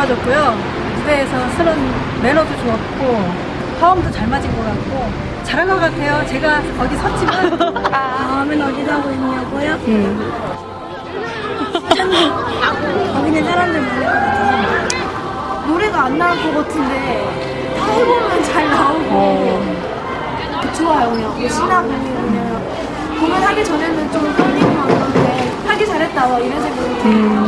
좋아졌고요. 무대에서 쓰는 매너도 좋았고 화음도 잘 맞은 것 같고 잘한 것 같아요. 제가 어디 섰지만 다음은 어디서 하고 있냐고요? 거기는 사람들 많을 것 같아서 노래가 안 나올 것 같은데 다 해보면 잘 나오고 좋아요. 그냥 뭐 신나고 그냥 공연하기 전에는 좀 떨리고 막 그런데 하기 잘했다 막 이런 생각이 들어요.